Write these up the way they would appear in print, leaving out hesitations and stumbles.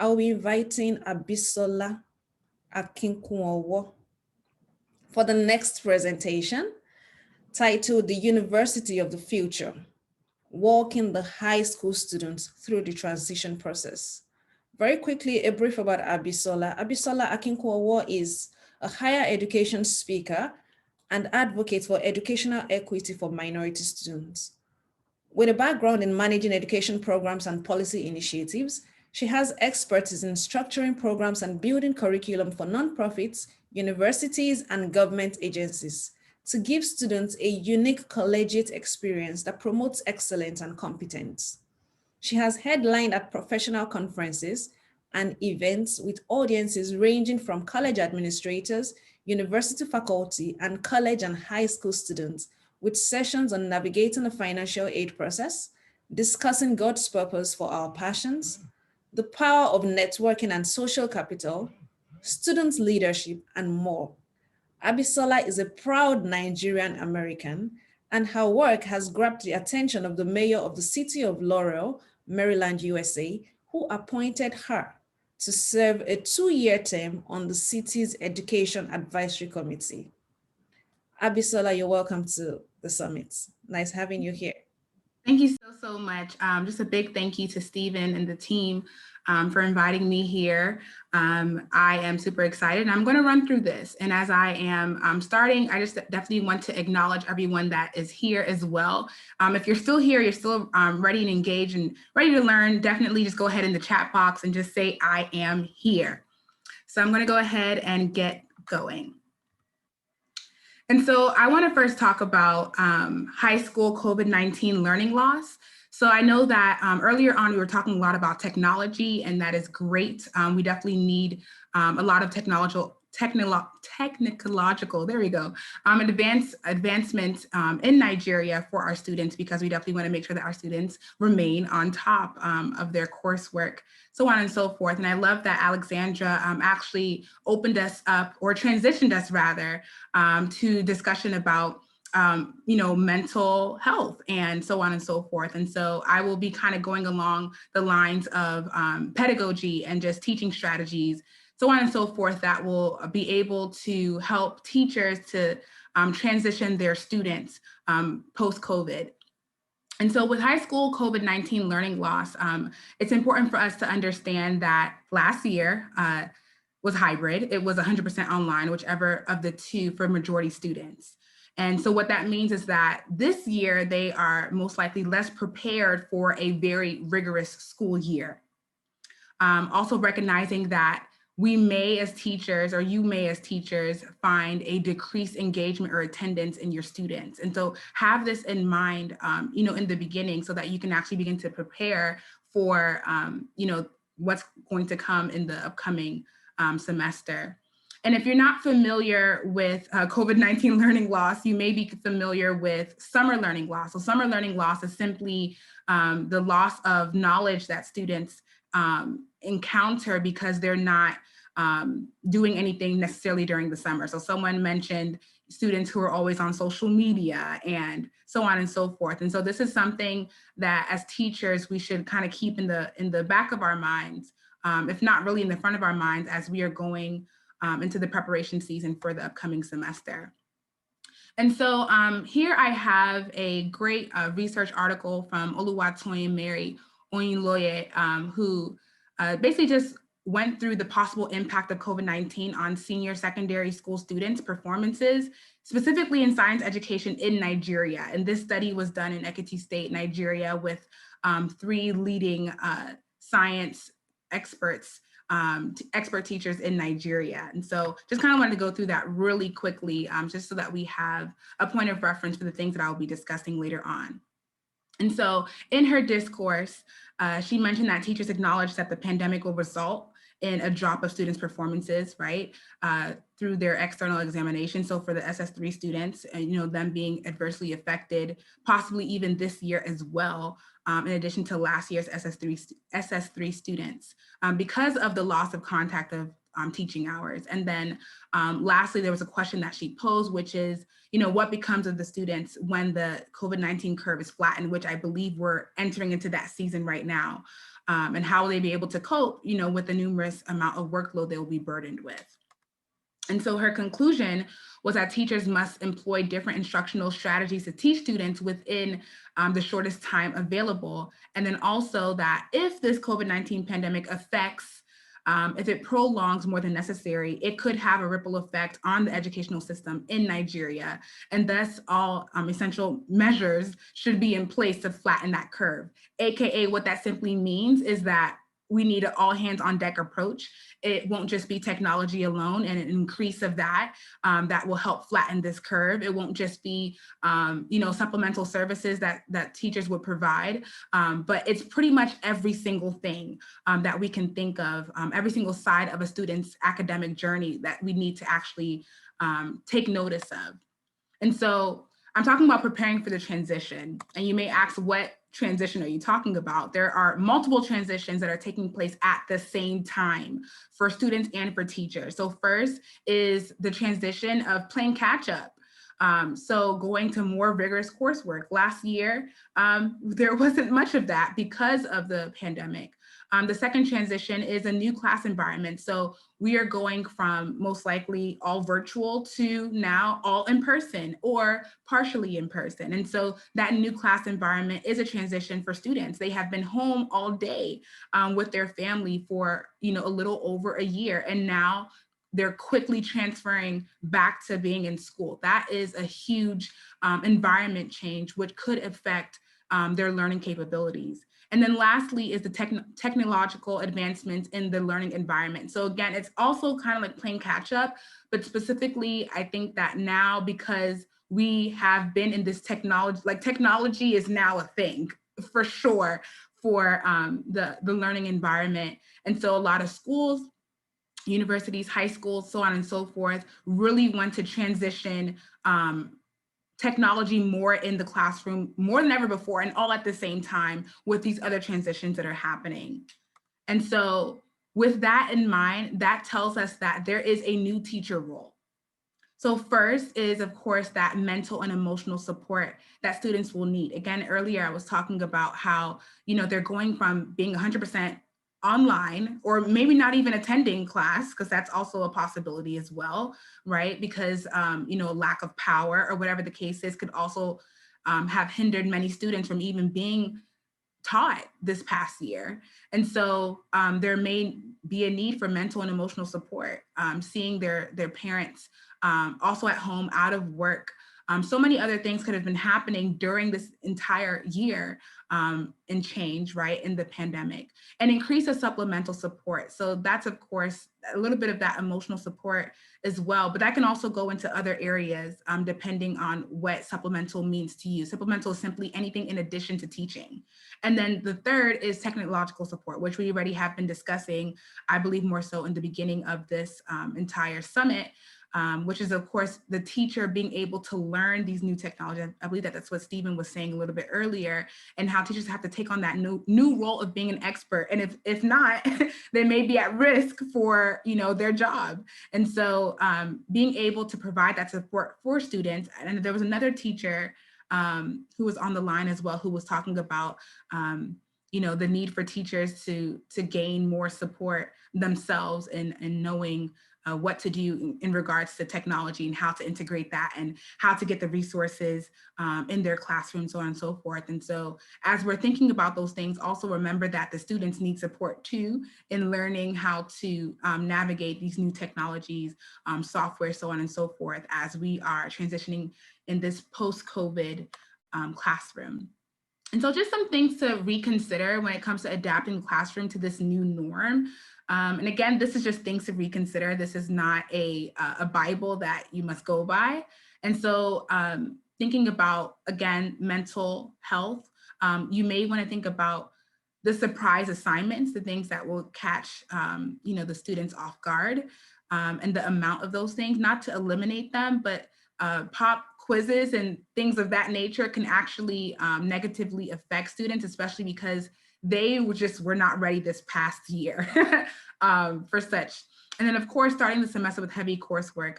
I'll be inviting Abisola Akinkuowo for the next presentation, titled The University of the Future, Walking the High School Students Through the Transition Process. Very quickly, a brief about Abisola. Abisola Akinkuowo is a higher education speaker and advocate for educational equity for minority students. With a background in managing education programs and policy initiatives, she has expertise in structuring programs and building curriculum for nonprofits, universities, and government agencies to give students a unique collegiate experience that promotes excellence and competence. She has headlined at professional conferences and events with audiences ranging from college administrators, university faculty, and college and high school students, with sessions on navigating the financial aid process, discussing God's purpose for our passions, the power of networking and social capital, student leadership, and more. Abisola is a proud Nigerian American, and her work has grabbed the attention of the mayor of the city of Laurel, Maryland, USA, who appointed her to serve a 2-year term on the city's Education Advisory Committee. Abisola, you're welcome to the summit. Nice having you here. Thank you so much. Just a big thank you to Stephen and the team for inviting me here. I am super excited, and I'm going to run through this. And as I am starting, I just definitely want to acknowledge everyone that is here as well. If you're still here, you're still ready and engaged and ready to learn, definitely just go ahead in the chat box and just say, I am here. So I'm going to go ahead and get going. And so I want to first talk about high school COVID-19 learning loss. So I know that earlier on, we were talking a lot about technology, and that is great. We definitely need a lot of technological, there we go, advancements in Nigeria for our students, because we definitely want to make sure that our students remain on top of their coursework, so on and so forth. And I love that Alexandra actually opened us up, or transitioned us rather, to discussion about mental health and so on and so forth. And so I will be kind of going along the lines of pedagogy and just teaching strategies, so on and so forth, that will be able to help teachers to transition their students post-COVID. And so with high school COVID-19 learning loss, it's important for us to understand that last year was hybrid. It was 100% online, whichever of the two for majority students. And so what that means is that this year, they are most likely less prepared for a very rigorous school year. Also recognizing that we may as teachers, or you may as teachers, find a decreased engagement or attendance in your students. And so have this in mind, in the beginning, so that you can actually begin to prepare for, what's going to come in the upcoming semester. And if you're not familiar with COVID-19 learning loss, you may be familiar with summer learning loss. So summer learning loss is simply the loss of knowledge that students encounter because they're not doing anything necessarily during the summer. So someone mentioned students who are always on social media and so on and so forth. And so this is something that as teachers, we should kind of keep in the back of our minds, if not really in the front of our minds, as we are going into the preparation season for the upcoming semester. And so here I have a great research article from Oluwatoyin Mary Oyinloye, who basically just went through the possible impact of COVID-19 on senior secondary school students' performances, specifically in science education in Nigeria. And this study was done in Ekiti State, Nigeria, with 3 leading science experts, expert teachers in Nigeria. And so just kind of wanted to go through that really quickly, just so that we have a point of reference for the things that I'll be discussing later on. And so in her discourse, she mentioned that teachers acknowledged that the pandemic will result in a drop of students' performances, right, through their external examination. So for the SS3 students, them being adversely affected, possibly even this year as well, in addition to last year's SS3 students, because of the loss of contact of teaching hours. And then lastly, there was a question that she posed, which is, what becomes of the students when the COVID-19 curve is flattened, which I believe we're entering into that season right now, and how will they be able to cope, with the numerous amount of workload they will be burdened with. And so her conclusion was that teachers must employ different instructional strategies to teach students within the shortest time available. And then also that if this COVID-19 pandemic affects, if it prolongs more than necessary, it could have a ripple effect on the educational system in Nigeria. And thus all essential measures should be in place to flatten that curve. AKA what that simply means is that we need an all hands on deck approach. It won't just be technology alone and an increase of that that will help flatten this curve. It won't just be, supplemental services that teachers would provide, but it's pretty much every single thing that we can think of, every single side of a student's academic journey that we need to actually take notice of. And so I'm talking about preparing for the transition. And you may ask, what transition are you talking about? There are multiple transitions that are taking place at the same time for students and for teachers. So first is the transition of playing catch up. So going to more rigorous coursework. Last year, there wasn't much of that because of the pandemic. The second transition is a new class environment. So we are going from most likely all virtual to now all in person or partially in person. And so that new class environment is a transition for students. They have been home all day with their family for a little over a year. And now they're quickly transferring back to being in school. That is a huge environment change, which could affect their learning capabilities. And then lastly is the technological advancements in the learning environment. So again, it's also kind of like playing catch up, but specifically, I think that now because we have been in this technology is now a thing for sure for the learning environment. And so a lot of schools, universities, high schools, so on and so forth, really want to transition technology more in the classroom more than ever before, and all at the same time with these other transitions that are happening. And so with that in mind, that tells us that there is a new teacher role. So first is, of course, that mental and emotional support that students will need. Again, earlier I was talking about how, they're going from being 100% online, or maybe not even attending class, because that's also a possibility as well, right? Because, lack of power or whatever the case is could also have hindered many students from even being taught this past year. And so there may be a need for mental and emotional support, seeing their parents also at home, out of work. So many other things could have been happening during this entire year and change, right, in the pandemic, and increase the supplemental support. So that's, of course, a little bit of that emotional support as well, but that can also go into other areas depending on what supplemental means to you. Supplemental is simply anything in addition to teaching. And then the third is technological support, which we already have been discussing, I believe more so in the beginning of this entire summit, which is, of course, the teacher being able to learn these new technologies. I believe that that's what Stephen was saying a little bit earlier, and how teachers have to take on that new role of being an expert. And if not, they may be at risk for their job. And so being able to provide that support for students. And there was another teacher who was on the line as well, who was talking about the need for teachers to gain more support themselves and knowing what to do in regards to technology and how to integrate that and how to get the resources in their classroom, so on and so forth. And so as we're thinking about those things, also remember that the students need support too in learning how to navigate these new technologies, software, so on and so forth, as we are transitioning in this post-COVID classroom. And so just some things to reconsider when it comes to adapting the classroom to this new norm. And again, this is just things to reconsider. This is not a Bible that you must go by. And so thinking about, again, mental health, you may want to think about the surprise assignments, the things that will catch the students off guard, and the amount of those things, not to eliminate them, but pop quizzes and things of that nature can actually negatively affect students, especially because they were not ready this past year for such And then of course, starting the semester with heavy coursework.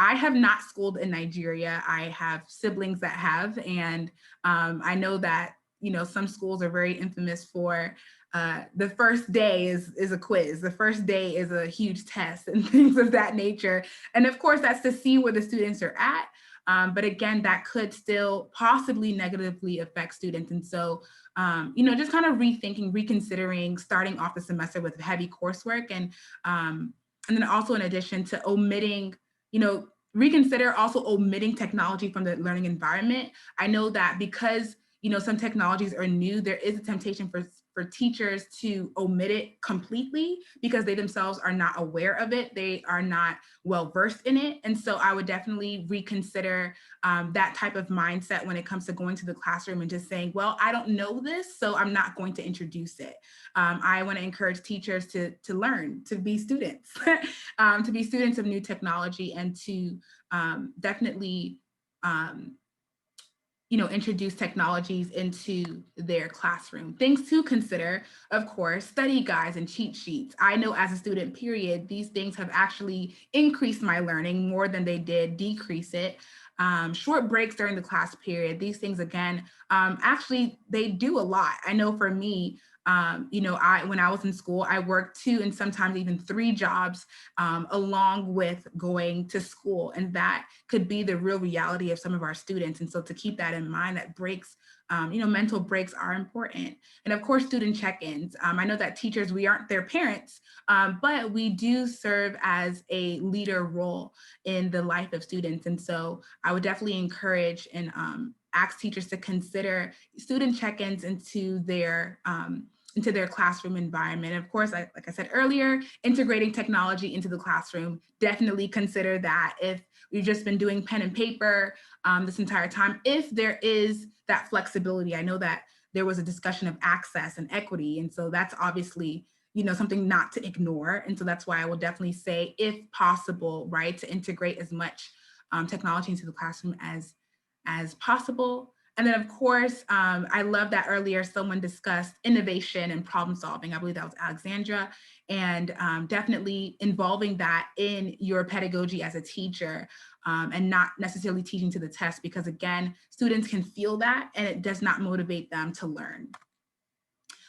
I have not schooled in Nigeria. I have siblings that have, and I know that, you know, some schools are very infamous for the first day is a quiz. The first day is a huge test and things of that nature. And of course, that's to see where the students are at. But again, that could still possibly negatively affect students. And so, you know, just kind of rethinking, reconsidering, starting off the semester with heavy coursework. And then also in addition to omitting, you know, reconsider also omitting technology from the learning environment. I know that because, you know, some technologies are new, there is a temptation for teachers to omit it completely because they themselves are not aware of it. They are not well versed in it. And so I would definitely reconsider that type of mindset when it comes to going to the classroom and just saying, well, I don't know this, so I'm not going to introduce it. I want to encourage teachers to learn, to be students, to be students of new technology, and to definitely you know, introduce technologies into their classroom. Things to consider, of course, study guides and cheat sheets. I know as a student, period, these things have actually increased my learning more than they did decrease it. Short breaks during the class period, these things, again, actually, they do a lot. I know for me, you know, when I was in school, I worked 2 and sometimes even 3 jobs along with going to school. And that could be the real reality of some of our students. And so to keep that in mind, that breaks, you know, mental breaks are important. And of course, student check-ins. I know that teachers, we aren't their parents, but we do serve as a leader role in the life of students. And so I would definitely encourage and ask teachers to consider student check-ins into their classroom environment. And of course, like I said earlier, integrating technology into the classroom, definitely consider that. If we've just been doing pen and paper this entire time, if there is that flexibility, I know that there was a discussion of access and equity. And so that's obviously, you know, something not to ignore. And so that's why I will definitely say, if possible, right, to integrate as much technology into the classroom as possible. And then, of course, I love that earlier someone discussed innovation and problem solving. I believe that was Alexandra, and definitely involving that in your pedagogy as a teacher, and not necessarily teaching to the test, because again, students can feel that and it does not motivate them to learn.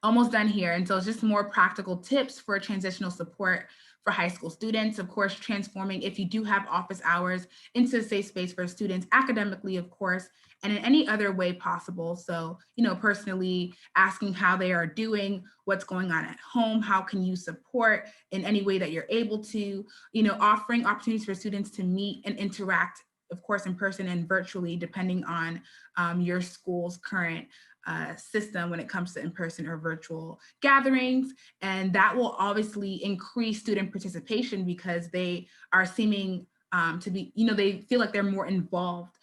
Almost done here. And so it's just more practical tips for transitional support for high school students. Of course, transforming, if you do have office hours, into a safe space for students academically, of course, and in any other way possible. So, you know, personally asking how they are doing, what's going on at home, how can you support in any way that you're able to, you know, offering opportunities for students to meet and interact, of course, in person and virtually, depending on your school's current system when it comes to in-person or virtual gatherings. And that will obviously increase student participation because they are seeming to be, you know, they feel like they're more involved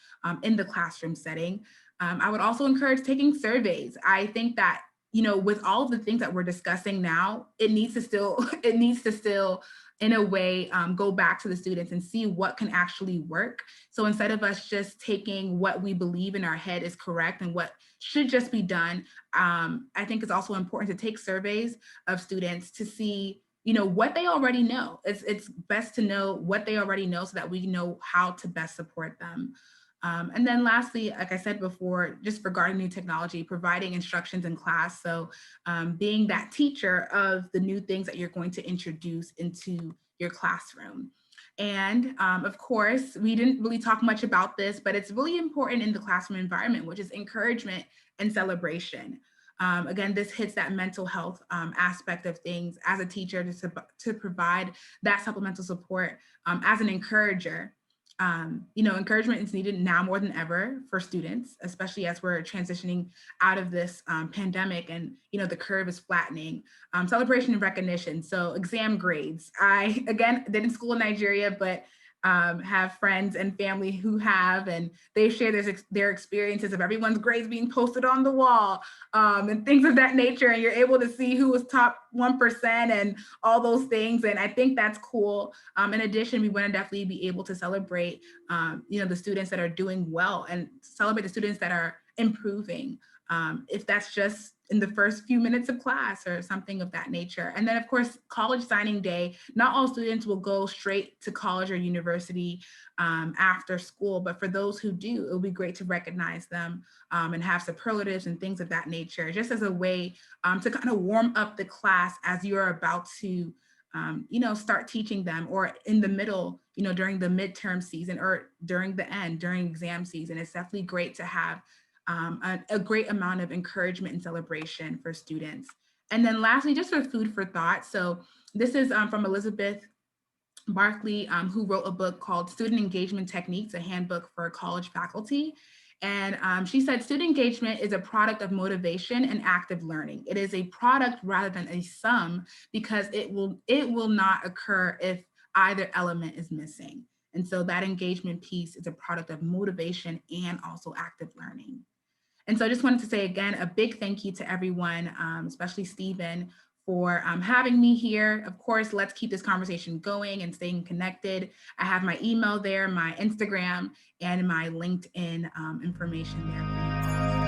in the classroom setting. I would also encourage taking surveys. I think that, you know, with all of the things that we're discussing now, it needs to still, in a way, go back to the students and see what can actually work. So instead of us just taking what we believe in our head is correct and what should just be done, I think it's also important to take surveys of students to see, you know, what they already know. It's best to know what they already know so that we know how to best support them. And then lastly, like I said before, just regarding new technology, providing instructions in class. So being that teacher of the new things that you're going to introduce into your classroom. And of course, we didn't really talk much about this, but it's really important in the classroom environment, which is encouragement and celebration. Again, this hits that mental health aspect of things as a teacher to provide that supplemental support as an encourager. You know, encouragement is needed now more than ever for students, especially as we're transitioning out of this pandemic and, you know, the curve is flattening. Celebration and recognition. So exam grades. I, again, didn't school in Nigeria, but have friends and family who have, and they share their experiences of everyone's grades being posted on the wall and things of that nature. And you're able to see who was top 1% and all those things. And I think that's cool. In addition, we want to definitely be able to celebrate, you know, the students that are doing well and celebrate the students that are improving. If that's just in the first few minutes of class or something of that nature. And then of course, college signing day, not all students will go straight to college or university after school, but for those who do, it would be great to recognize them and have superlatives and things of that nature, just as a way to kind of warm up the class as you're about to start teaching them, or in the middle, during the midterm season or during the end, during exam season. It's definitely great to have a great amount of encouragement and celebration for students. And then lastly, just for food for thought. So this is from Elizabeth Barkley, who wrote a book called Student Engagement Techniques, a handbook for college faculty. And she said, student engagement is a product of motivation and active learning. It is a product rather than a sum, because it will not occur if either element is missing. And so that engagement piece is a product of motivation and also active learning. And so I just wanted to say again, a big thank you to everyone, especially Stephen, for having me here. Of course, let's keep this conversation going and staying connected. I have my email there, my Instagram, and my LinkedIn information there for you all.